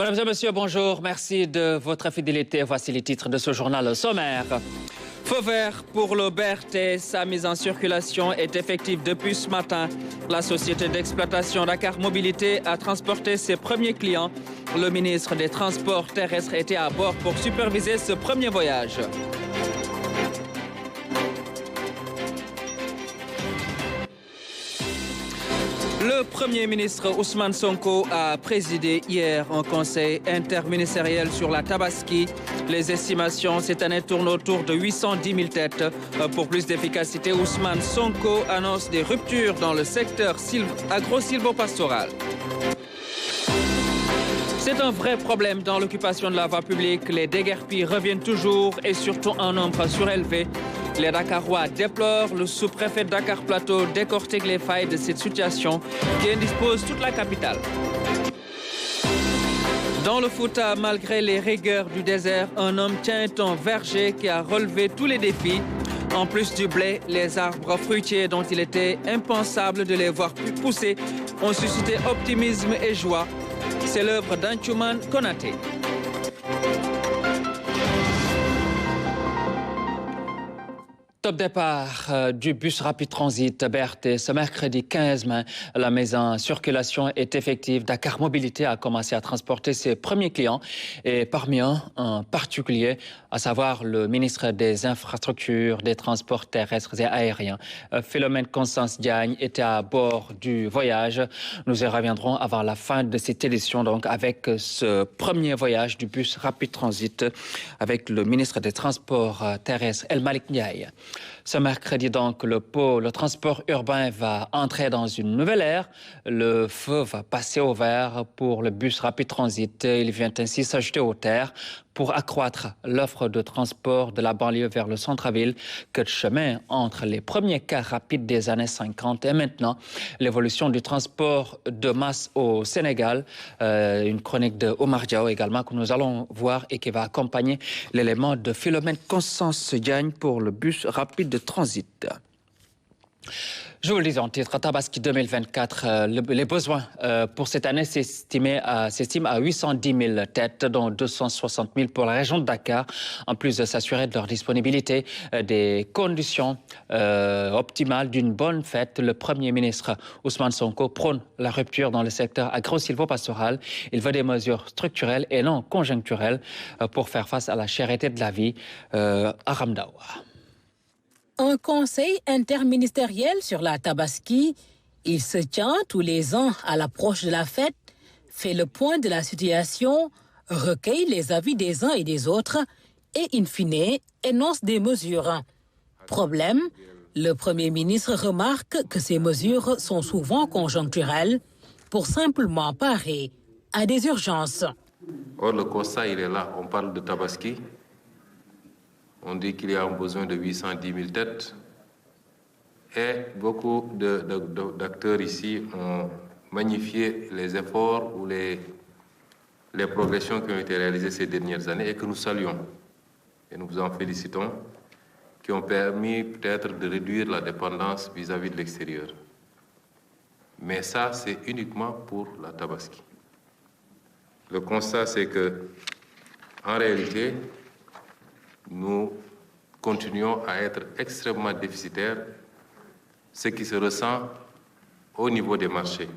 Mesdames et messieurs, bonjour. Merci de votre fidélité. Voici les titres de ce journal sommaire. Feu vert pour le BRT. Sa mise en circulation est effective depuis ce matin. La société d'exploitation Dakar Mobilité a transporté ses premiers clients. Le ministre des Transports terrestres était à bord pour superviser ce premier voyage. Le Premier ministre Ousmane Sonko a présidé hier un conseil interministériel sur la Tabaski. Les estimations cette année tournent autour de 810 000 têtes. Pour plus d'efficacité, Ousmane Sonko annonce des ruptures dans le secteur agro-silvopastoral. C'est un vrai problème dans l'occupation de la voie publique. Les déguerpis reviennent toujours et surtout en nombre surélevé. Les Dakarois déplorent, le sous-préfet de Dakar Plateau décortique les failles de cette situation qui indispose toute la capitale. Dans le Fouta, malgré les rigueurs du désert, un homme tient un verger qui a relevé tous les défis. En plus du blé, les arbres fruitiers dont il était impensable de les voir pousser ont suscité optimisme et joie. C'est l'œuvre d'Anchouman Konaté. Top départ du bus rapide transit BRT ce mercredi 15 mai. La mise en circulation est effective. Dakar Mobilité a commencé à transporter ses premiers clients et parmi eux en particulier, à savoir le ministre des Infrastructures, des Transports terrestres et aériens. Philomène Constance Diagne était à bord du voyage. Nous y reviendrons avant la fin de cette édition donc avec ce premier voyage du bus rapide transit avec le ministre des Transports terrestres El Malik Ndiaye. Ce mercredi, donc, le transport urbain va entrer dans une nouvelle ère. Le feu va passer au vert pour le bus rapide transit. Il vient ainsi s'ajouter aux terres pour accroître l'offre de transport de la banlieue vers le centre-ville. Que de chemin entre les premiers cars rapides des années 50 et maintenant l'évolution du transport de masse au Sénégal. Une chronique de Omar Diao également que nous allons voir et qui va accompagner l'élément de Philomène Constance Diagne pour le bus rapide de transit. Je vous le dis en titre, Tabaski 2024, les besoins pour cette année s'estiment à 810 000 têtes, dont 260 000 pour la région de Dakar, en plus de s'assurer de leur disponibilité, des conditions optimales d'une bonne fête. Le Premier ministre Ousmane Sonko prône la rupture dans le secteur agro-silvopastoral. Il veut des mesures structurelles et non conjoncturelles pour faire face à la cherté de la vie à Ramdawa. Un conseil interministériel sur la Tabaski, il se tient tous les ans à l'approche de la fête, fait le point de la situation, recueille les avis des uns et des autres et, in fine, énonce des mesures. Problème, le Premier ministre remarque que ces mesures sont souvent conjoncturelles pour simplement parer à des urgences. Or, le constat, il est là. On parle de Tabaski. On dit qu'il y a un besoin de 810 000 têtes et beaucoup d'acteurs ici ont magnifié les efforts ou les progressions qui ont été réalisées ces dernières années et que nous saluons et nous vous en félicitons, qui ont permis peut-être de réduire la dépendance vis-à-vis de l'extérieur. Mais ça, c'est uniquement pour la Tabaski. Le constat, c'est que, en réalité, nous continuons à être extrêmement déficitaires, ce qui se ressent au niveau des marchés.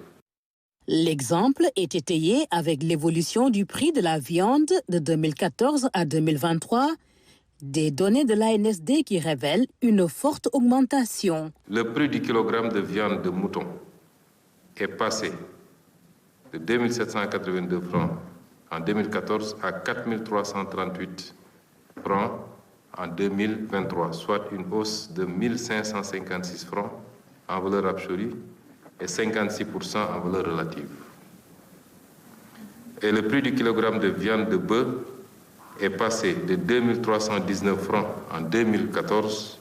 L'exemple est étayé avec l'évolution du prix de la viande de 2014 à 2023, des données de l'ANSD qui révèlent une forte augmentation. Le prix du kilogramme de viande de mouton est passé de 2 782 francs en 2014 à 4 338 francs en 2023, soit une hausse de 1 556 francs en valeur absolue et 56% en valeur relative. Et le prix du kilogramme de viande de bœuf est passé de 2 319 francs en 2014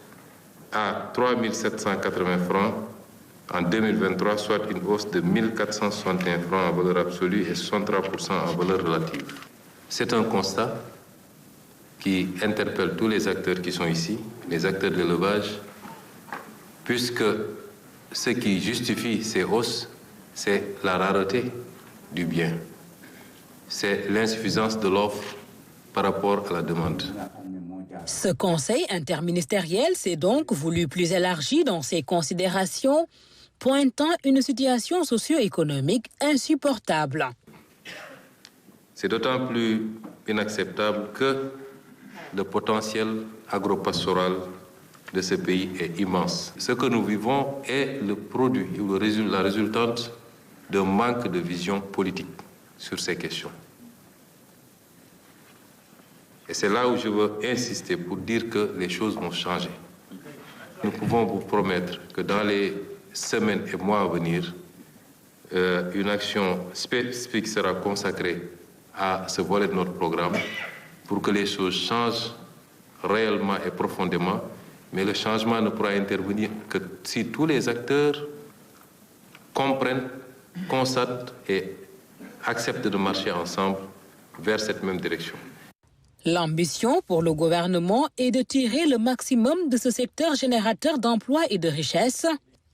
à 3 780 francs en 2023, soit une hausse de 1 461 francs en valeur absolue et 63% en valeur relative. C'est un constat qui interpelle tous les acteurs qui sont ici, les acteurs de l'élevage, puisque ce qui justifie ces hausses, c'est la rareté du bien. c'est l'insuffisance de l'offre par rapport à la demande. Ce conseil interministériel s'est donc voulu plus élargi dans ses considérations, pointant une situation socio-économique insupportable. C'est d'autant plus inacceptable que le potentiel agropastoral de ce pays est immense. Ce que nous vivons est le produit ou la résultante d'un manque de vision politique sur ces questions. Et c'est là où je veux insister pour dire que les choses vont changer. Nous pouvons vous promettre que dans les semaines et mois à venir, une action spécifique sera consacrée à ce volet de notre programme pour que les choses changent réellement et profondément. Mais le changement ne pourra intervenir que si tous les acteurs comprennent, constatent et acceptent de marcher ensemble vers cette même direction. L'ambition pour le gouvernement est de tirer le maximum de ce secteur générateur d'emplois et de richesses.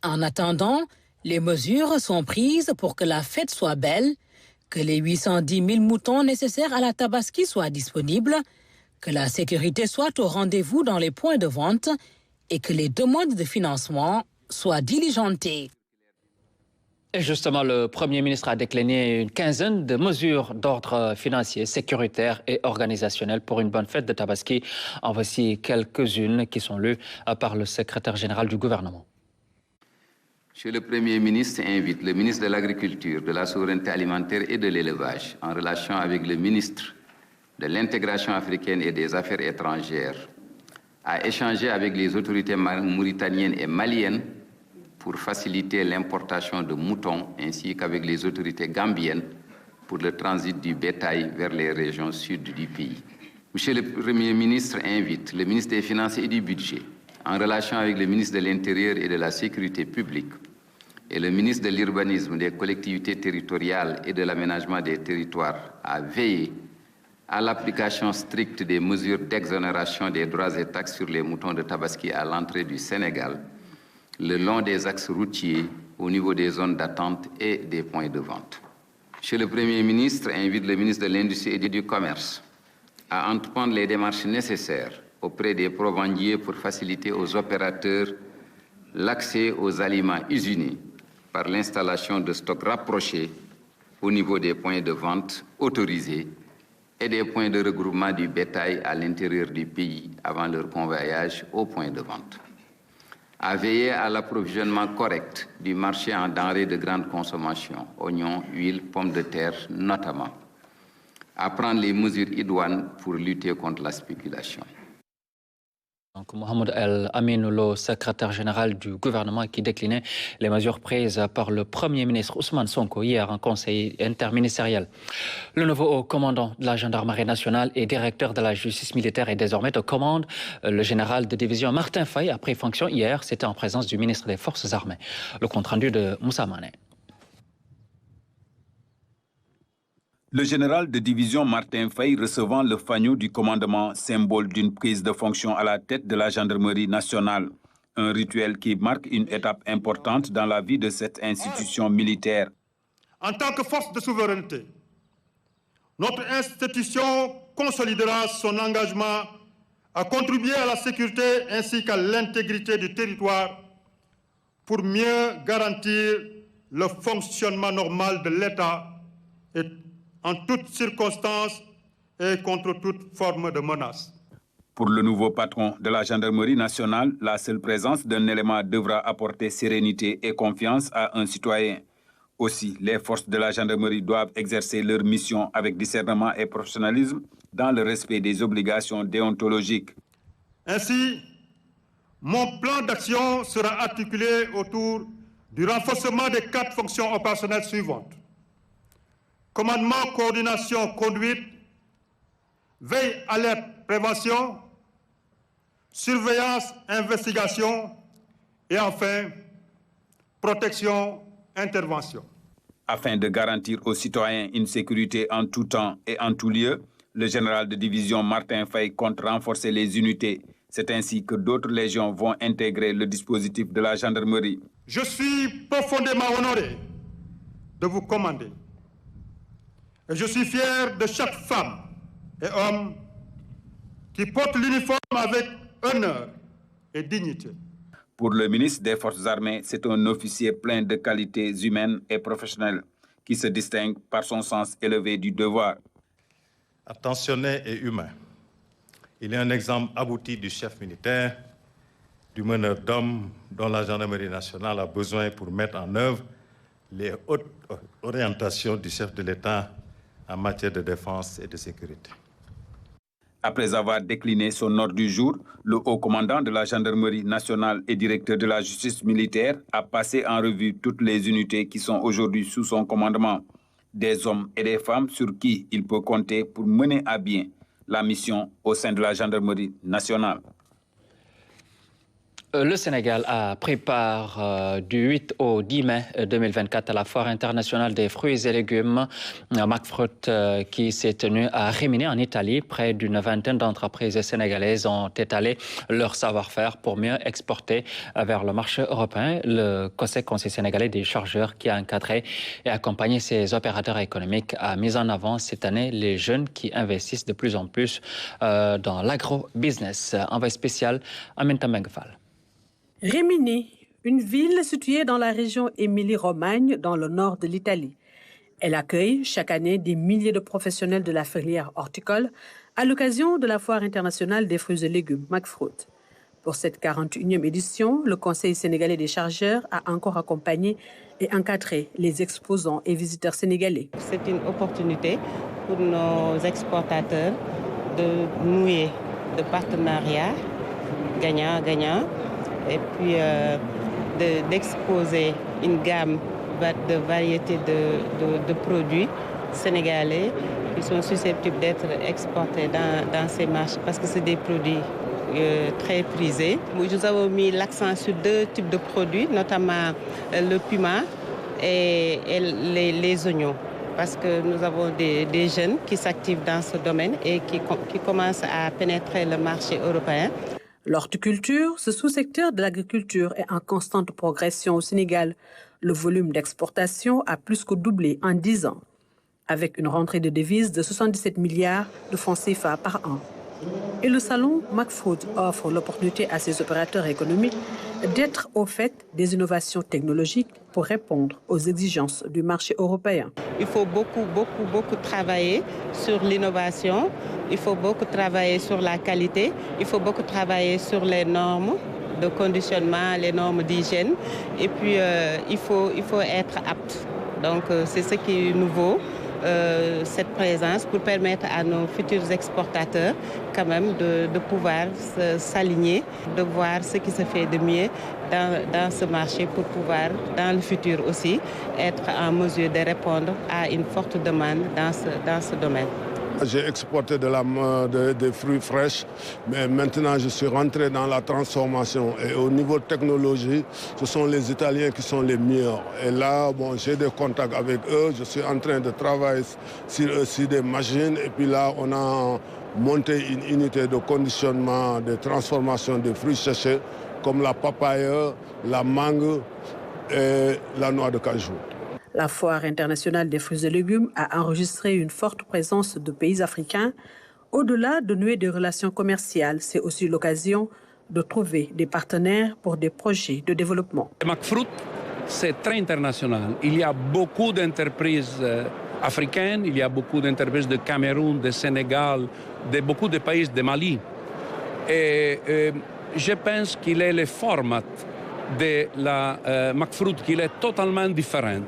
En attendant, les mesures sont prises pour que la fête soit belle, que les 810 000 moutons nécessaires à la Tabaski soient disponibles, que la sécurité soit au rendez-vous dans les points de vente et que les demandes de financement soient diligentées. Et justement, le Premier ministre a décliné une quinzaine de mesures d'ordre financier, sécuritaire et organisationnel pour une bonne fête de Tabaski. En voici quelques-unes qui sont lues par le secrétaire général du gouvernement. Monsieur le Premier ministre invite le ministre de l'Agriculture, de la Souveraineté alimentaire et de l'Élevage, en relation avec le ministre de l'Intégration africaine et des Affaires étrangères, à échanger avec les autorités mauritaniennes et maliennes pour faciliter l'importation de moutons, ainsi qu'avec les autorités gambiennes pour le transit du bétail vers les régions sud du pays. Monsieur le Premier ministre invite le ministre des Finances et du Budget, en relation avec le ministre de l'Intérieur et de la Sécurité publique et le ministre de l'Urbanisme, des Collectivités territoriales et de l'Aménagement des territoires, à veiller à l'application stricte des mesures d'exonération des droits et taxes sur les moutons de Tabaski à l'entrée du Sénégal, le long des axes routiers, au niveau des zones d'attente et des points de vente. Monsieur le Premier ministre invite le ministre de l'Industrie et du Commerce à entreprendre les démarches nécessaires auprès des provendiers pour faciliter aux opérateurs l'accès aux aliments usinés par l'installation de stocks rapprochés au niveau des points de vente autorisés et des points de regroupement du bétail à l'intérieur du pays avant leur convoyage aux points de vente. À veiller à l'approvisionnement correct du marché en denrées de grande consommation, oignons, huile, pommes de terre notamment. À prendre les mesures idoines pour lutter contre la spéculation. Donc, Mohamed El Amin, le secrétaire général du gouvernement, qui déclinait les mesures prises par le Premier ministre Ousmane Sonko hier en conseil interministériel. Le nouveau commandant de la gendarmerie nationale et directeur de la justice militaire est désormais de commande. Le général de division Martin Faye a pris fonction hier. C'était en présence du ministre des Forces armées. Le compte-rendu de Moussa Mané. Le général de division Martin Faye recevant le fanion du commandement, symbole d'une prise de fonction à la tête de la gendarmerie nationale. Un rituel qui marque une étape importante dans la vie de cette institution militaire. En tant que force de souveraineté, notre institution consolidera son engagement à contribuer à la sécurité ainsi qu'à l'intégrité du territoire pour mieux garantir le fonctionnement normal de l'État et en toutes circonstances et contre toute forme de menace. Pour le nouveau patron de la gendarmerie nationale, la seule présence d'un élément devra apporter sérénité et confiance à un citoyen. Aussi, les forces de la gendarmerie doivent exercer leur mission avec discernement et professionnalisme dans le respect des obligations déontologiques. Ainsi, mon plan d'action sera articulé autour du renforcement des 4 fonctions opérationnelles suivantes. Commandement, coordination, conduite, veille, alerte, prévention, surveillance, investigation et enfin, protection, intervention. Afin de garantir aux citoyens une sécurité en tout temps et en tout lieu, le général de division Martin Faye compte renforcer les unités. C'est ainsi que d'autres légions vont intégrer le dispositif de la gendarmerie. Je suis profondément honoré de vous commander. Et je suis fier de chaque femme et homme qui porte l'uniforme avec honneur et dignité. Pour le ministre des Forces armées, c'est un officier plein de qualités humaines et professionnelles qui se distingue par son sens élevé du devoir. Attentionné et humain, il est un exemple abouti du chef militaire, du meneur d'hommes dont la gendarmerie nationale a besoin pour mettre en œuvre les hautes orientations du chef de l'État en matière de défense et de sécurité. Après avoir décliné son ordre du jour, le haut commandant de la gendarmerie nationale et directeur de la justice militaire a passé en revue toutes les unités qui sont aujourd'hui sous son commandement. Des hommes et des femmes sur qui il peut compter pour mener à bien la mission au sein de la gendarmerie nationale. Le Sénégal a pris part du 8 au 10 mai 2024 à la Foire internationale des fruits et légumes McFruit qui s'est tenue à Rimini en Italie. Près d'une vingtaine d'entreprises sénégalaises ont étalé leur savoir-faire pour mieux exporter vers le marché européen. Le Conseil sénégalais des chargeurs qui a encadré et accompagné ses opérateurs économiques a mis en avant cette année les jeunes qui investissent de plus en plus dans l'agro-business. Envoyé spécial Aminata Mengfal. Rimini, une ville située dans la région Émilie-Romagne, dans le nord de l'Italie. Elle accueille chaque année des milliers de professionnels de la filière horticole à l'occasion de la Foire internationale des fruits et légumes McFruit. Pour cette 41e édition, le Conseil sénégalais des chargeurs a encore accompagné et encadré les exposants et visiteurs sénégalais. C'est une opportunité pour nos exportateurs de nouer de partenariats gagnant-gagnant et puis d'exposer une gamme de variétés de produits sénégalais qui sont susceptibles d'être exportés dans ces marchés parce que c'est des produits très prisés. Nous avons mis l'accent sur deux types de produits, notamment le piment et les oignons, parce que nous avons des jeunes qui s'activent dans ce domaine et qui commencent à pénétrer le marché européen. L'horticulture, ce sous-secteur de l'agriculture, est en constante progression au Sénégal. Le volume d'exportation a plus que doublé en 10 ans, avec une rentrée de devises de 77 milliards de francs CFA par an. Et le salon McFruit offre l'opportunité à ses opérateurs économiques d'être au fait des innovations technologiques pour répondre aux exigences du marché européen. Il faut beaucoup travailler sur l'innovation, il faut beaucoup travailler sur la qualité, il faut beaucoup travailler sur les normes de conditionnement, les normes d'hygiène, et puis il faut être apte. Donc c'est ce qui est nouveau. Cette présence pour permettre à nos futurs exportateurs quand même de pouvoir s'aligner, de voir ce qui se fait de mieux dans ce marché pour pouvoir dans le futur aussi être en mesure de répondre à une forte demande dans ce domaine. J'ai exporté des fruits fraîches, mais maintenant je suis rentré dans la transformation. Et au niveau technologie, ce sont les Italiens qui sont les meilleurs. Et là, j'ai des contacts avec eux. Je suis en train de travailler sur des machines. Et puis là, on a monté une unité de conditionnement, de transformation des fruits séchés, comme la papaye, la mangue et la noix de cajou. La Foire internationale des fruits et légumes a enregistré une forte présence de pays africains. Au-delà de nouer des relations commerciales, c'est aussi l'occasion de trouver des partenaires pour des projets de développement. McFruit, c'est très international. Il y a beaucoup d'entreprises africaines, il y a beaucoup d'entreprises de Cameroun, de Sénégal, de beaucoup de pays de Mali. Et je pense qu'il est le format de la McFruit qui est totalement différent.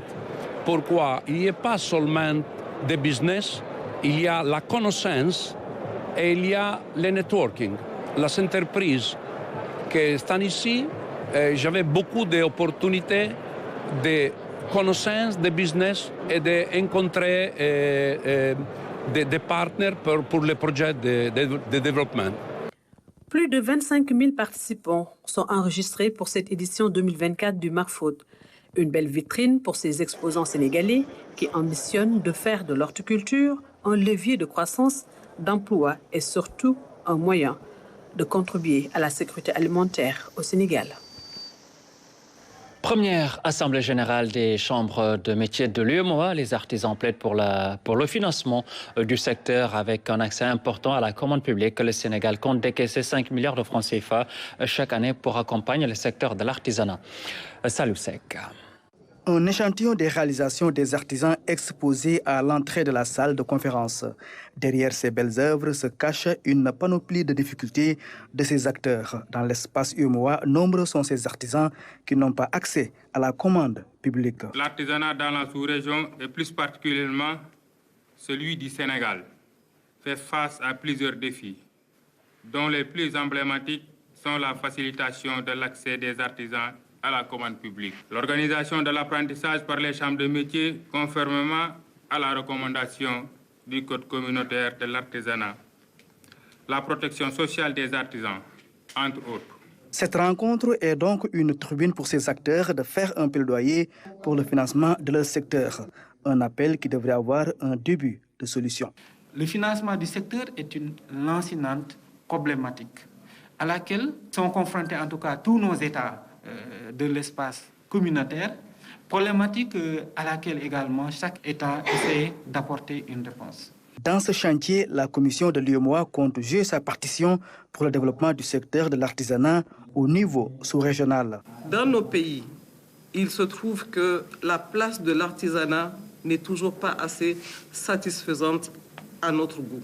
Pourquoi? Il n'y a pas seulement de business, il y a la connaissance et il y a le networking. Les entreprises qui sont ici, j'avais beaucoup d'opportunités de connaissances, de business et de rencontrer des partenaires pour les projets de développement. Plus de 25 000 participants sont enregistrés pour cette édition 2024 du McFruit. Une belle vitrine pour ces exposants sénégalais qui ambitionnent de faire de l'horticulture un levier de croissance, d'emploi et surtout un moyen de contribuer à la sécurité alimentaire au Sénégal. Première assemblée générale des chambres de métiers de l'UEMOA. Les artisans plaident pour le financement du secteur avec un accès important à la commande publique. Le Sénégal compte décaisser 5 milliards de francs CFA chaque année pour accompagner le secteur de l'artisanat. Salut Sec. Un échantillon des réalisations des artisans exposés à l'entrée de la salle de conférence. Derrière ces belles œuvres se cache une panoplie de difficultés de ces acteurs. Dans l'espace UEMOA, nombreux sont ces artisans qui n'ont pas accès à la commande publique. L'artisanat dans la sous-région, et plus particulièrement celui du Sénégal, fait face à plusieurs défis, dont les plus emblématiques sont la facilitation de l'accès des artisans à la commande publique. L'organisation de l'apprentissage par les chambres de métiers, conformément à la recommandation du Code communautaire de l'artisanat. La protection sociale des artisans, entre autres. Cette rencontre est donc une tribune pour ces acteurs de faire un plaidoyer pour le financement de leur secteur. Un appel qui devrait avoir un début de solution. Le financement du secteur est une lancinante problématique à laquelle sont confrontés en tout cas tous nos États de l'espace communautaire, problématique à laquelle également chaque État essaie d'apporter une réponse. Dans ce chantier, la commission de l'UEMOA compte jouer sa partition pour le développement du secteur de l'artisanat au niveau sous-régional. Dans nos pays, il se trouve que la place de l'artisanat n'est toujours pas assez satisfaisante à notre goût.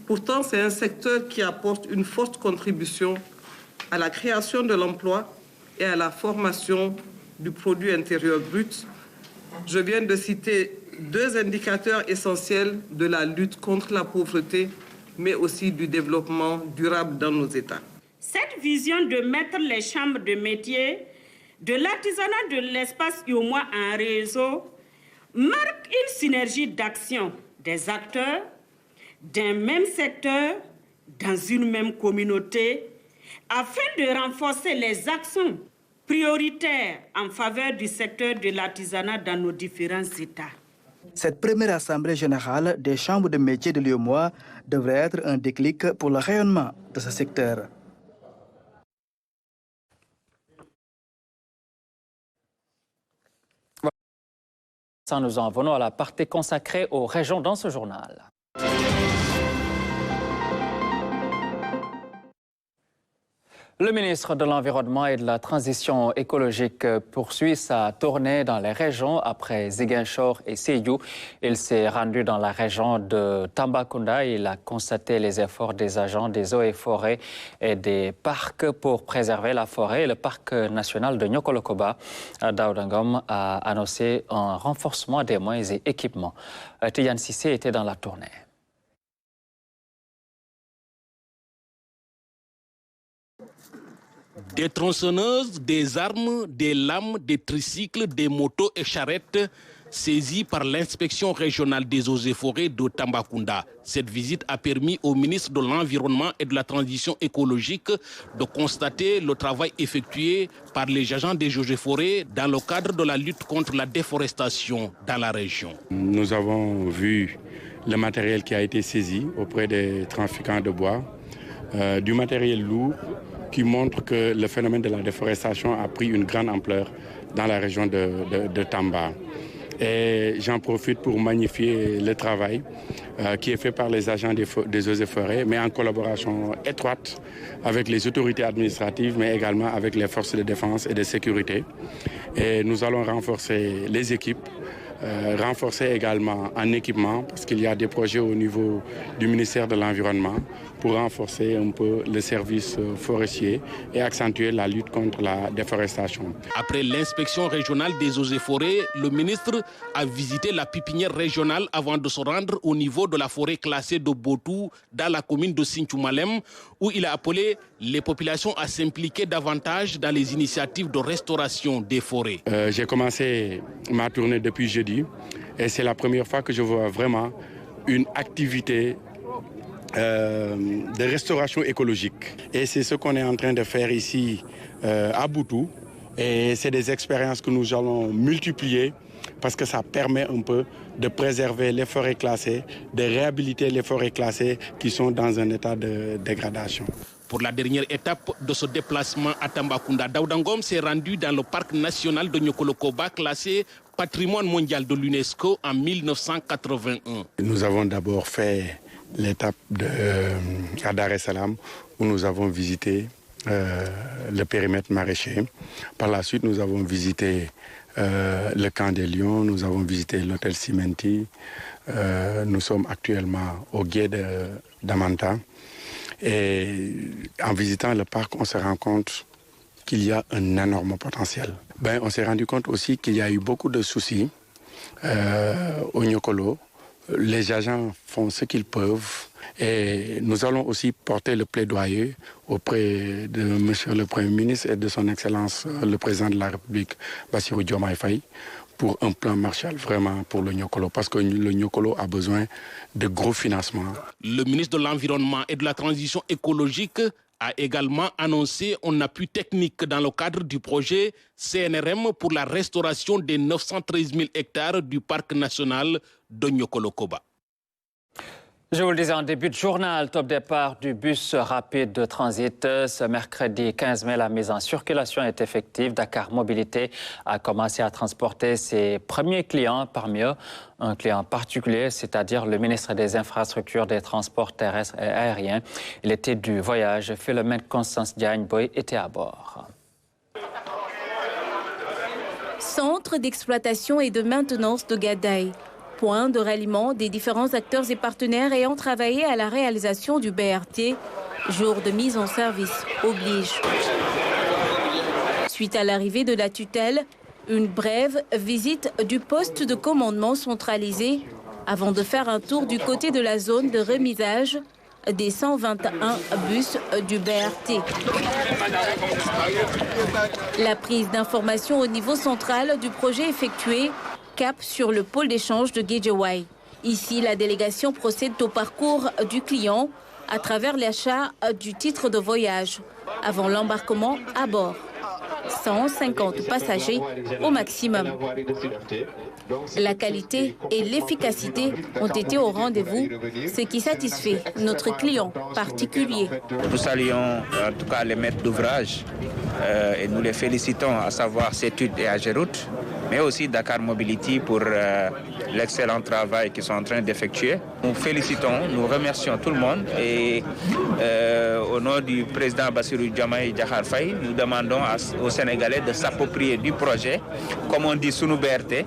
Pourtant, c'est un secteur qui apporte une forte contribution à la création de l'emploi et à la formation du produit intérieur brut. Je viens de citer deux indicateurs essentiels de la lutte contre la pauvreté, mais aussi du développement durable dans nos États. Cette vision de mettre les chambres de métiers, de l'artisanat de l'espace UEMOA en réseau, marque une synergie d'action des acteurs d'un même secteur, dans une même communauté, afin de renforcer les actions prioritaires en faveur du secteur de l'artisanat dans nos différents États. Cette première assemblée générale des chambres de métiers de l'UEMOA devrait être un déclic pour le rayonnement de ce secteur. Nous en venons à la partie consacrée aux régions dans ce journal. Le ministre de l'Environnement et de la Transition écologique poursuit sa tournée dans les régions après Ziguinchor et Sédhiou. Il s'est rendu dans la région de Tambacounda. Il a constaté les efforts des agents des eaux et forêts et des parcs pour préserver la forêt. Le parc national de Nyokolokoba, Daouda Ngom, a annoncé un renforcement des moyens et équipements. Tidiane Sissé était dans la tournée. Des tronçonneuses, des armes, des lames, des tricycles, des motos et charrettes saisis par l'inspection régionale des eaux et forêts de Tambacounda. Cette visite a permis au ministre de l'Environnement et de la Transition écologique de constater le travail effectué par les agents des eaux et forêts dans le cadre de la lutte contre la déforestation dans la région. Nous avons vu le matériel qui a été saisi auprès des trafiquants de bois, du matériel lourd, qui montre que le phénomène de la déforestation a pris une grande ampleur dans la région de Tamba. Et j'en profite pour magnifier le travail qui est fait par les agents des eaux et forêts, mais en collaboration étroite avec les autorités administratives, mais également avec les forces de défense et de sécurité. Et nous allons renforcer les équipes, renforcer également en équipement, parce qu'il y a des projets au niveau du ministère de l'Environnement pour renforcer un peu le service forestier et accentuer la lutte contre la déforestation. Après l'inspection régionale des eaux et forêts, le ministre a visité la pépinière régionale avant de se rendre au niveau de la forêt classée de Botou dans la commune de Sinthiou-Malem, où il a appelé les populations à s'impliquer davantage dans les initiatives de restauration des forêts. J'ai commencé ma tournée depuis jeudi et c'est la première fois que je vois vraiment une activité de restauration écologique. Et c'est ce qu'on est en train de faire ici à Botou. Et c'est des expériences que nous allons multiplier parce que ça permet un peu de préserver les forêts classées, de réhabiliter les forêts classées qui sont dans un état de dégradation. Pour la dernière étape de ce déplacement à Tambacounda, Daouda Ngom s'est rendu dans le parc national de Niokolo-Koba, classé patrimoine mondial de l'UNESCO en 1981. Nous avons d'abord fait l'étape à Dar es Salaam où nous avons visité le périmètre maraîcher. Par la suite, nous avons visité le camp des Lions, nous avons visité l'hôtel Cimenti. Nous sommes actuellement au gué d'Amanta. Et en visitant le parc, on se rend compte qu'il y a un énorme potentiel. On s'est rendu compte aussi qu'il y a eu beaucoup de soucis au Niokolo. Les agents font ce qu'ils peuvent et nous allons aussi porter le plaidoyer auprès de M. le Premier ministre et de son Excellence le Président de la République, Bassirou Diomaye Faye, pour un plan Marshall vraiment pour le Niokolo, parce que le Niokolo a besoin de gros financements. Le ministre de l'Environnement et de la Transition écologique a également annoncé un appui technique dans le cadre du projet CNRM pour la restauration des 913 000 hectares du parc national de Niokolo-Koba. Je vous le disais en début de journal, top départ du bus rapide de transit. Ce mercredi 15 mai, la mise en circulation est effective. Dakar Mobilité a commencé à transporter ses premiers clients, parmi eux un client particulier, c'est-à-dire le ministre des Infrastructures, des Transports terrestres et aériens. Il était du voyage. Philomène Constance Diagne-Boy était à bord. Centre d'exploitation et de maintenance de Gadaï. Point de ralliement des différents acteurs et partenaires ayant travaillé à la réalisation du BRT. Jour de mise en service oblige. Suite à l'arrivée de la tutelle, une brève visite du poste de commandement centralisé avant de faire un tour du côté de la zone de remisage des 121 bus du BRT. La prise d'information au niveau central du projet effectué, cap sur le pôle d'échange de Guédiawaye. Ici, la délégation procède au parcours du client à travers l'achat du titre de voyage avant l'embarquement à bord. 150 passagers au maximum. La qualité et l'efficacité ont été au rendez-vous, ce qui satisfait notre client particulier. Nous saluons en tout cas les maîtres d'ouvrage et nous les félicitons, à savoir CETUD et Ageroute, mais aussi Dakar Mobility pour l'excellent travail qu'ils sont en train d'effectuer. Nous félicitons, nous remercions tout le monde et au nom du président Bassirou Diomaye Diakhar Faye, nous demandons aux Sénégalais de s'approprier du projet, comme on dit sous nos BRT.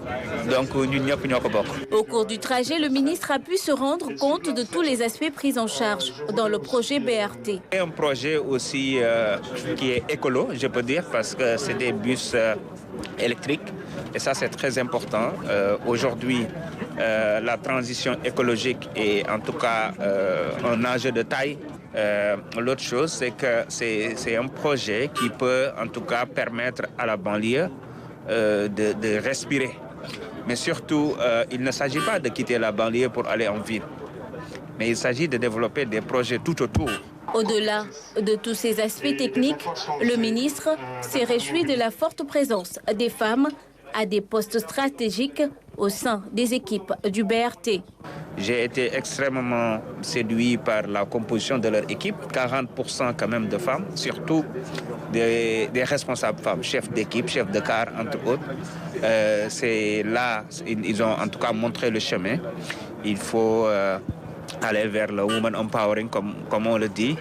Donc, au cours du trajet, le ministre a pu se rendre compte de tous les aspects pris en charge dans le projet BRT. C'est un projet aussi qui est écolo, je peux dire, parce que c'est des bus électriques. Et ça, c'est très important. Aujourd'hui, la transition écologique est en tout cas un enjeu de taille. L'autre chose, c'est que c'est un projet qui peut en tout cas permettre à la banlieue de respirer. Mais surtout, il ne s'agit pas de quitter la banlieue pour aller en ville. Mais il s'agit de développer des projets tout autour. Au-delà de tous ces aspects techniques, le ministre s'est réjoui de la forte présence des femmes à des postes stratégiques au sein des équipes du BRT. J'ai été extrêmement séduit par la composition de leur équipe, 40% quand même de femmes, surtout des responsables femmes, chefs d'équipe, chefs de car, entre autres. C'est là, ils ont en tout cas montré le chemin. Il faut aller vers le woman empowering, comme on le dit.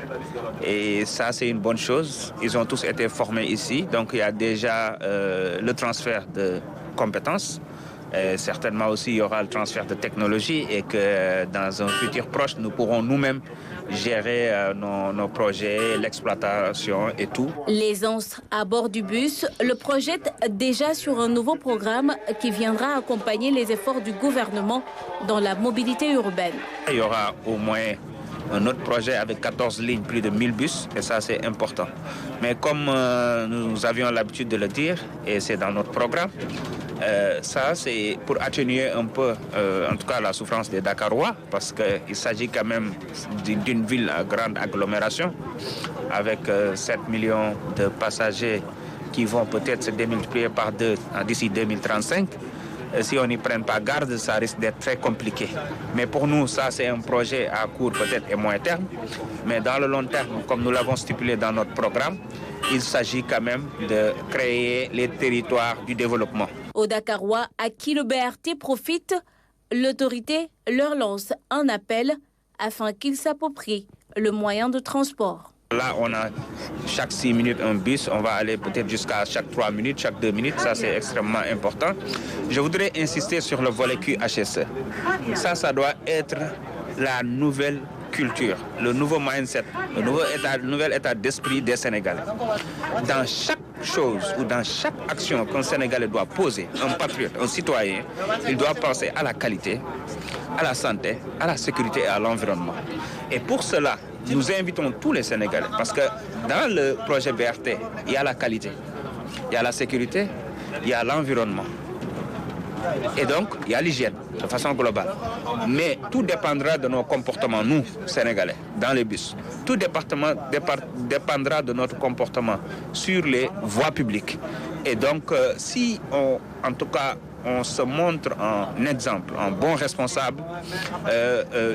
Et ça, c'est une bonne chose. Ils ont tous été formés ici. Donc, il y a déjà le transfert de compétences. Certainement aussi, il y aura le transfert de technologie et que dans un futur proche, nous pourrons nous-mêmes gérer nos projets, l'exploitation et tout. L'aisance à bord du bus le projette déjà sur un nouveau programme qui viendra accompagner les efforts du gouvernement dans la mobilité urbaine. Il y aura au moins un autre projet avec 14 lignes, plus de 1000 bus, et ça c'est important. Mais comme nous avions l'habitude de le dire, et c'est dans notre programme, ça c'est pour atténuer un peu, en tout cas la souffrance des Dakarois, parce qu'il s'agit quand même d'une ville à grande agglomération, avec 7 millions de passagers qui vont peut-être se démultiplier par deux d'ici 2035. si on n'y prend pas garde, ça risque d'être très compliqué. Mais pour nous, ça c'est un projet à court peut-être et moyen terme. Mais dans le long terme, comme nous l'avons stipulé dans notre programme, il s'agit quand même de créer les territoires du développement. Aux Dakarois à qui le BRT profite, l'autorité leur lance un appel afin qu'ils s'approprient le moyen de transport. Là, on a chaque 6 minutes un bus, on va aller peut-être jusqu'à chaque 3 minutes, chaque 2 minutes, ça c'est extrêmement important. Je voudrais insister sur le volet QHSE. Ça doit être la nouvelle culture, le nouveau mindset, le nouvel état d'esprit des Sénégalais. Dans chaque chose ou dans chaque action qu'un Sénégalais doit poser, un patriote, un citoyen, il doit penser à la qualité, à la santé, à la sécurité et à l'environnement. Et pour cela, nous invitons tous les Sénégalais, parce que dans le projet BRT, il y a la qualité, il y a la sécurité, il y a l'environnement. Et donc, il y a l'hygiène, de façon globale. Mais tout dépendra de nos comportements, nous, Sénégalais, dans les bus. Tout dépendra de notre comportement sur les voies publiques. Et donc, si en tout cas, on se montre un exemple, un bon responsable,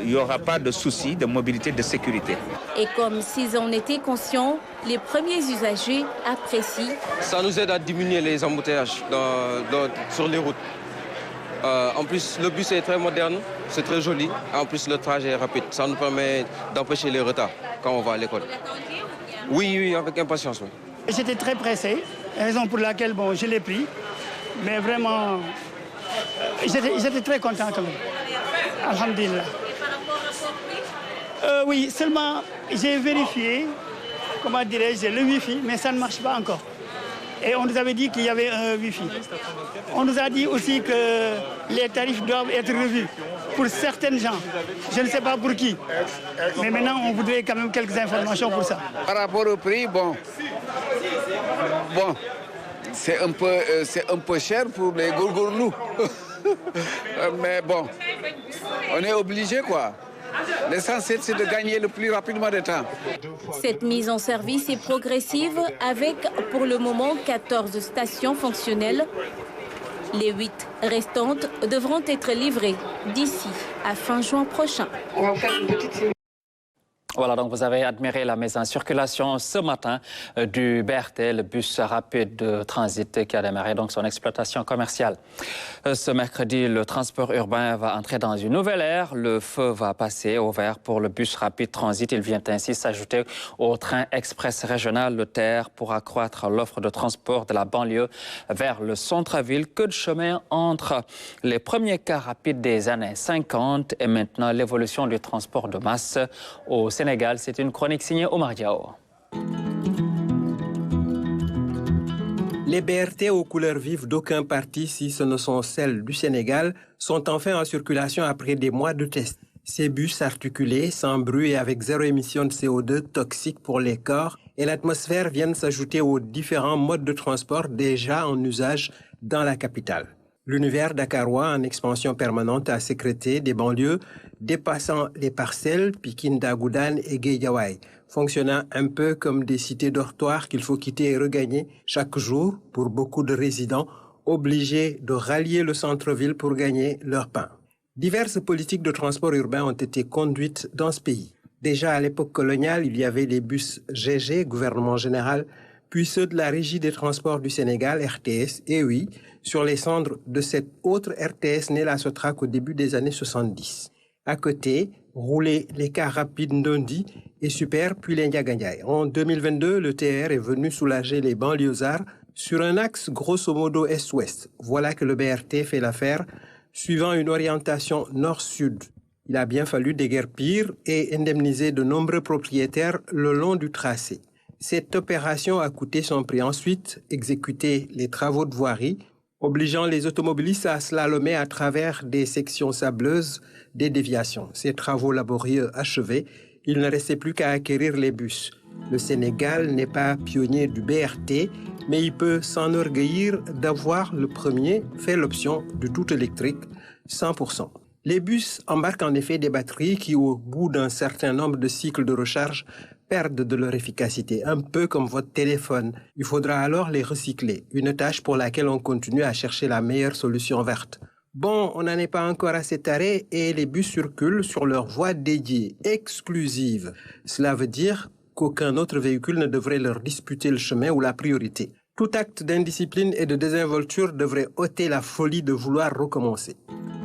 il n'y aura pas de souci de mobilité, de sécurité. Et comme s'ils en étaient conscients, les premiers usagers apprécient. Ça nous aide à diminuer les embouteillages sur les routes. En plus, le bus est très moderne, c'est très joli. En plus, le trajet est rapide. Ça nous permet d'empêcher les retards quand on va à l'école. Oui, avec impatience. Oui. J'étais très pressé, raison pour laquelle je l'ai pris. Mais vraiment, j'étais très content quand même. Alhamdulillah. Oui, seulement j'ai vérifié, comment dirais-je, le Wi-Fi, mais ça ne marche pas encore. Et on nous avait dit qu'il y avait un Wi-Fi. On nous a dit aussi que les tarifs doivent être revus pour certaines gens. Je ne sais pas pour qui. Mais maintenant, on voudrait quand même quelques informations pour ça. Par rapport au prix, bon. C'est un peu cher pour les gourgourlous. Mais bon, on est obligé quoi. L'essentiel, c'est de gagner le plus rapidement de temps. Cette mise en service est progressive avec, pour le moment, 14 stations fonctionnelles. Les 8 restantes devront être livrées d'ici à fin juin prochain. On va faire une petite... Voilà, donc vous avez admiré la mise en circulation ce matin du BRT, le bus rapide de transit qui a démarré donc son exploitation commerciale. Ce mercredi, le transport urbain va entrer dans une nouvelle ère. Le feu va passer au vert pour le bus rapide transit. Il vient ainsi s'ajouter au train express régional, le TER, pour accroître l'offre de transport de la banlieue vers le centre-ville. Que de chemin entre les premiers cars rapides des années 50 et maintenant l'évolution du transport de masse au Sénégal. C'est une chronique signée Omar Diao. Les BRT aux couleurs vives d'aucun parti, si ce ne sont celles du Sénégal, sont enfin en circulation après des mois de tests. Ces bus articulés, sans bruit et avec zéro émission de CO2 toxique pour les corps et l'atmosphère viennent s'ajouter aux différents modes de transport déjà en usage dans la capitale. L'univers dakarois en expansion permanente a sécrété des banlieues dépassant les parcelles Pikine, Dagoudane et Guédiawaye, fonctionnant un peu comme des cités dortoirs qu'il faut quitter et regagner chaque jour pour beaucoup de résidents obligés de rallier le centre-ville pour gagner leur pain. Diverses politiques de transport urbain ont été conduites dans ce pays. Déjà à l'époque coloniale, il y avait les bus GG, gouvernement général, puis ceux de la Régie des transports du Sénégal, RTS, et oui, sur les cendres de cette autre RTS née la Sotrac au début des années 70. À côté, roulaient les cars rapides Ndondi et Super, puis les Ndiagandiaye. En 2022, le TR est venu soulager les banlieusards sur un axe grosso modo est-ouest. Voilà que le BRT fait l'affaire, suivant une orientation nord-sud. Il a bien fallu déguerpir et indemniser de nombreux propriétaires le long du tracé. Cette opération a coûté son prix. Ensuite, exécuter les travaux de voirie, obligeant les automobilistes à slalomer à travers des sections sableuses, des déviations. Ces travaux laborieux achevés, il ne restait plus qu'à acquérir les bus. Le Sénégal n'est pas pionnier du BRT, mais il peut s'enorgueillir d'avoir le premier fait l'option du tout électrique 100%. Les bus embarquent en effet des batteries qui, au bout d'un certain nombre de cycles de recharge, perdent de leur efficacité, un peu comme votre téléphone. Il faudra alors les recycler, une tâche pour laquelle on continue à chercher la meilleure solution verte. Bon, on n'en est pas encore à cet arrêt et les bus circulent sur leur voie dédiée, exclusive. Cela veut dire qu'aucun autre véhicule ne devrait leur disputer le chemin ou la priorité. Tout acte d'indiscipline et de désinvolture devrait ôter la folie de vouloir recommencer.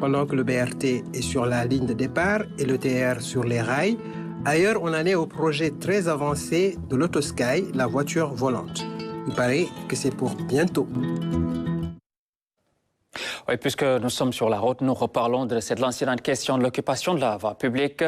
Pendant que le BRT est sur la ligne de départ et le TER sur les rails, ailleurs, on en est au projet très avancé de l'Autosky, la voiture volante. Il paraît que c'est pour bientôt. Oui, puisque nous sommes sur la route, nous reparlons de cette lancinante question de l'occupation de la voie publique.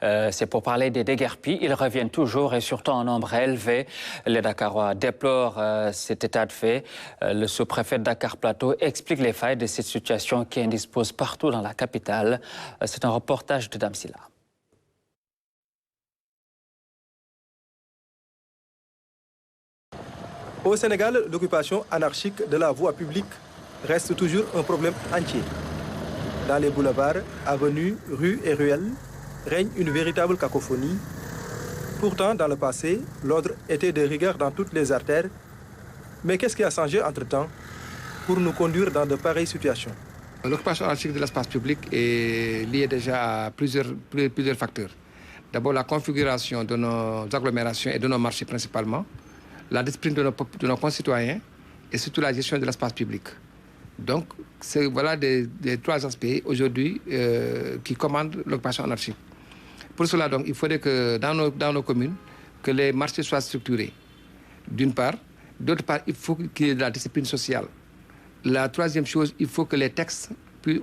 C'est pour parler des déguerpis. Ils reviennent toujours et surtout en nombre élevé. Les Dakarois déplorent cet état de fait. Le sous-préfet de Dakar Plateau explique les failles de cette situation qui indispose partout dans la capitale. C'est un reportage de Dame Silla. Au Sénégal, l'occupation anarchique de la voie publique reste toujours un problème entier. Dans les boulevards, avenues, rues et ruelles, règne une véritable cacophonie. Pourtant, dans le passé, l'ordre était de rigueur dans toutes les artères. Mais qu'est-ce qui a changé entre-temps pour nous conduire dans de pareilles situations? L'occupation anarchique de l'espace public est liée déjà à plusieurs facteurs. D'abord, la configuration de nos agglomérations et de nos marchés principalement, la discipline de nos concitoyens et surtout la gestion de l'espace public. Donc, c'est voilà des trois aspects aujourd'hui qui commandent l'occupation anarchique. Pour cela, donc, il faudrait que dans nos communes, que les marchés soient structurés, d'une part. D'autre part, il faut qu'il y ait de la discipline sociale. La troisième chose, il faut que les textes,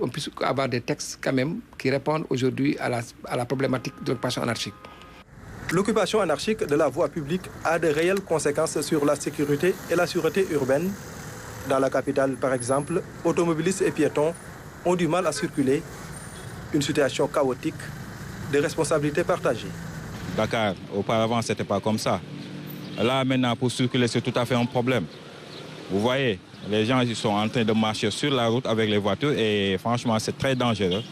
on puisse avoir des textes quand même qui répondent aujourd'hui à la problématique de l'occupation anarchique. L'occupation anarchique de la voie publique a de réelles conséquences sur la sécurité et la sûreté urbaine. Dans la capitale, par exemple, automobilistes et piétons ont du mal à circuler. Une situation chaotique, de responsabilités partagées. Dakar, auparavant, ce n'était pas comme ça. Là, maintenant, pour circuler, c'est tout à fait un problème. Vous voyez, les gens ils sont en train de marcher sur la route avec les voitures et franchement, c'est très dangereux.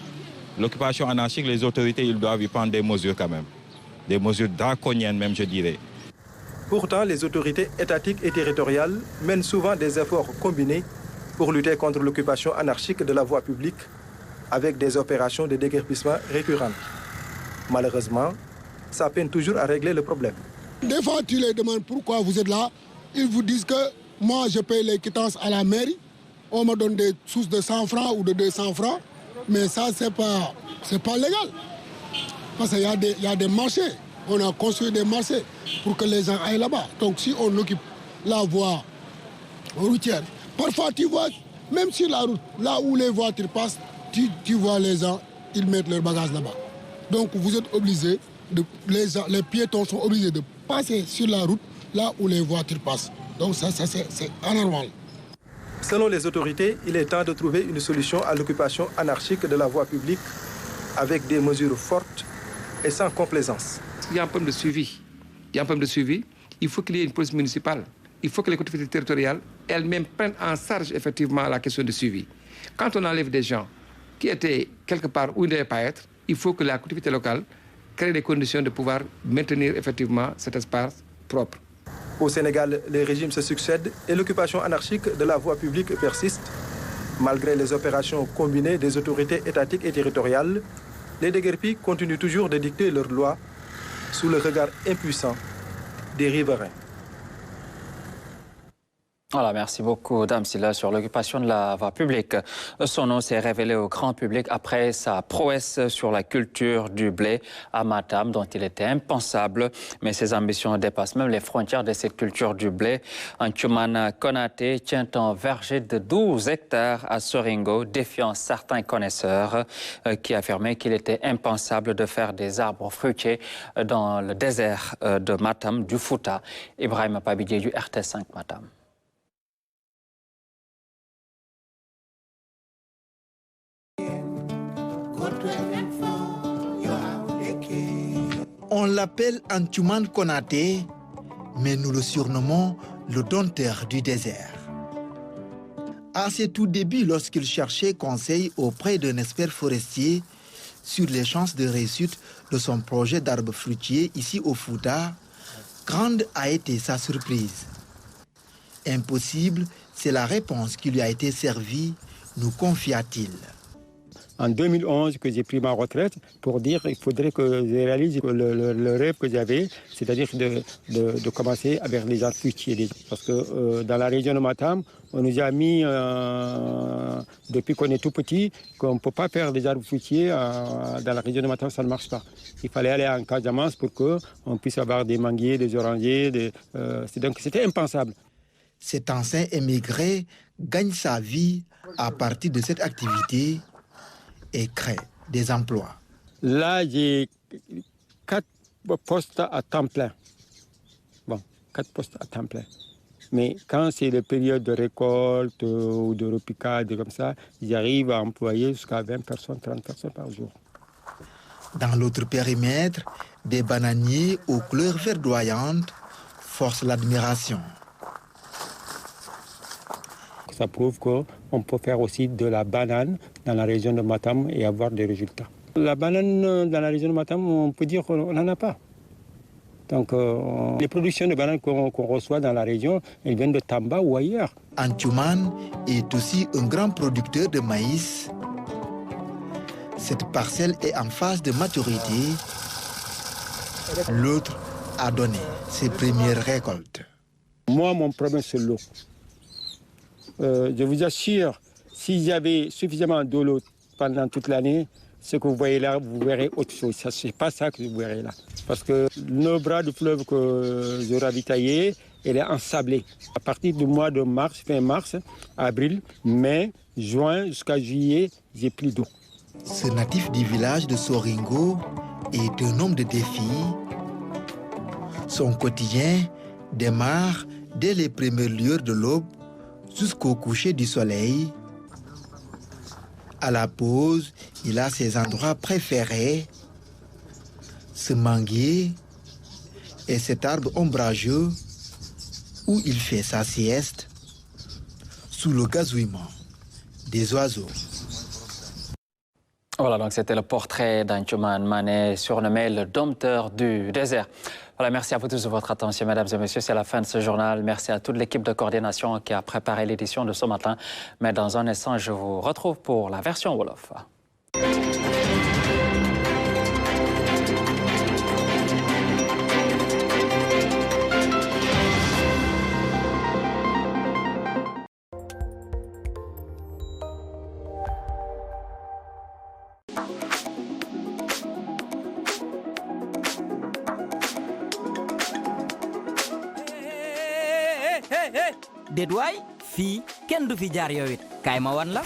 L'occupation anarchique, les autorités, ils doivent y prendre des mesures quand même. Des mesures draconiennes même, je dirais. Pourtant, les autorités étatiques et territoriales mènent souvent des efforts combinés pour lutter contre l'occupation anarchique de la voie publique avec des opérations de déguerpissement récurrentes. Malheureusement, ça peine toujours à régler le problème. Des fois, tu les demandes pourquoi vous êtes là. Ils vous disent que moi, je paye les quittances à la mairie. On me donne des sous de 100 francs ou de 200 francs. Mais ça, c'est pas légal. Parce qu'il y a des marchés. On a construit des marchés pour que les gens aillent là-bas. Donc si on occupe la voie routière, parfois tu vois, même sur la route, là où les voitures passent, tu vois les gens, ils mettent leurs bagages là-bas. Donc vous êtes obligés, les piétons sont obligés de passer sur la route, là où les voitures passent. Donc ça c'est anormal. Selon les autorités, il est temps de trouver une solution à l'occupation anarchique de la voie publique avec des mesures fortes et sans complaisance. Il y a un problème de suivi. Il faut qu'il y ait une police municipale. Il faut que les collectivités territoriales elles-mêmes prennent en charge effectivement la question de suivi. Quand on enlève des gens qui étaient quelque part où ils ne devaient pas être, il faut que la collectivité locale crée les conditions de pouvoir maintenir effectivement cet espace propre. Au Sénégal, les régimes se succèdent et l'occupation anarchique de la voie publique persiste. Malgré les opérations combinées des autorités étatiques et territoriales, les déguerpis continuent toujours de dicter leurs lois sous le regard impuissant des riverains. Voilà, merci beaucoup, Dame Silla, sur l'occupation de la voie publique. Son nom s'est révélé au grand public après sa prouesse sur la culture du blé à Matam, dont il était impensable. Mais ses ambitions dépassent même les frontières de cette culture du blé. Antoumane Konaté tient un verger de 12 hectares à Soringo, défiant certains connaisseurs qui affirmaient qu'il était impensable de faire des arbres fruitiers dans le désert de Matam, du Fouta. Ibrahim Pabidje du RT5 Matam. On l'appelle Antoumane Konaté, mais nous le surnommons le dompteur du désert. À ses tout débuts, lorsqu'il cherchait conseil auprès d'un expert forestier, sur les chances de réussite de son projet d'arbre fruitier ici au Fouta, grande a été sa surprise. Impossible, c'est la réponse qui lui a été servie, nous confia-t-il. En 2011, que j'ai pris ma retraite pour dire qu'il faudrait que je réalise le rêve que j'avais, c'est-à-dire de commencer avec les arbres fruitiers. Parce que dans la région de Matam, on nous a mis, depuis qu'on est tout petit, qu'on ne peut pas faire des arbres fruitiers dans la région de Matam, ça ne marche pas. Il fallait aller en Casamance pour qu'on puisse avoir des manguiers, des orangiers. Donc c'était impensable. Cet ancien émigré gagne sa vie à partir de cette activité et crée des emplois. Là, j'ai 4 postes à temps plein. Bon, 4 postes à temps plein. Mais quand c'est la période de récolte ou de repiquage, comme ça, j'arrive à employer jusqu'à 20 personnes, 30 personnes par jour. Dans l'autre périmètre, des bananiers aux couleurs verdoyantes forcent l'admiration. Ça prouve qu'on peut faire aussi de la banane dans la région de Matam et avoir des résultats. La banane dans la région de Matam, on peut dire qu'on n'en a pas. Donc les productions de bananes qu'on reçoit dans la région, elles viennent de Tamba ou ailleurs. Antioumane est aussi un grand producteur de maïs. Cette parcelle est en phase de maturité. L'autre a donné ses premières récoltes. Moi, mon problème, c'est l'eau. Je vous assure, s'il y avait suffisamment d'eau pendant toute l'année, ce que vous voyez là, vous verrez autre chose. Ce n'est pas ça que vous verrez là. Parce que le bras du fleuve que je ravitaillais, elle est ensablée. À partir du mois de mars, fin mars, avril, mai, juin, jusqu'à juillet, j'ai plus d'eau. Ce natif du village de Soringo est un homme de défi. Son quotidien démarre dès les premières lueurs de l'aube jusqu'au coucher du soleil. À la pause, il a ses endroits préférés, ce manguier et cet arbre ombrageux où il fait sa sieste sous le gazouillement des oiseaux. Voilà, donc c'était le portrait d'Antioumane Mané, surnommé le dompteur du désert. Voilà, merci à vous tous de votre attention, mesdames et messieurs. C'est la fin de ce journal. Merci à toute l'équipe de coordination qui a préparé l'édition de ce matin. Mais dans un instant, je vous retrouve pour la version Wolof. déet waay fii kenn du fi jaar yow it kaay ma wan la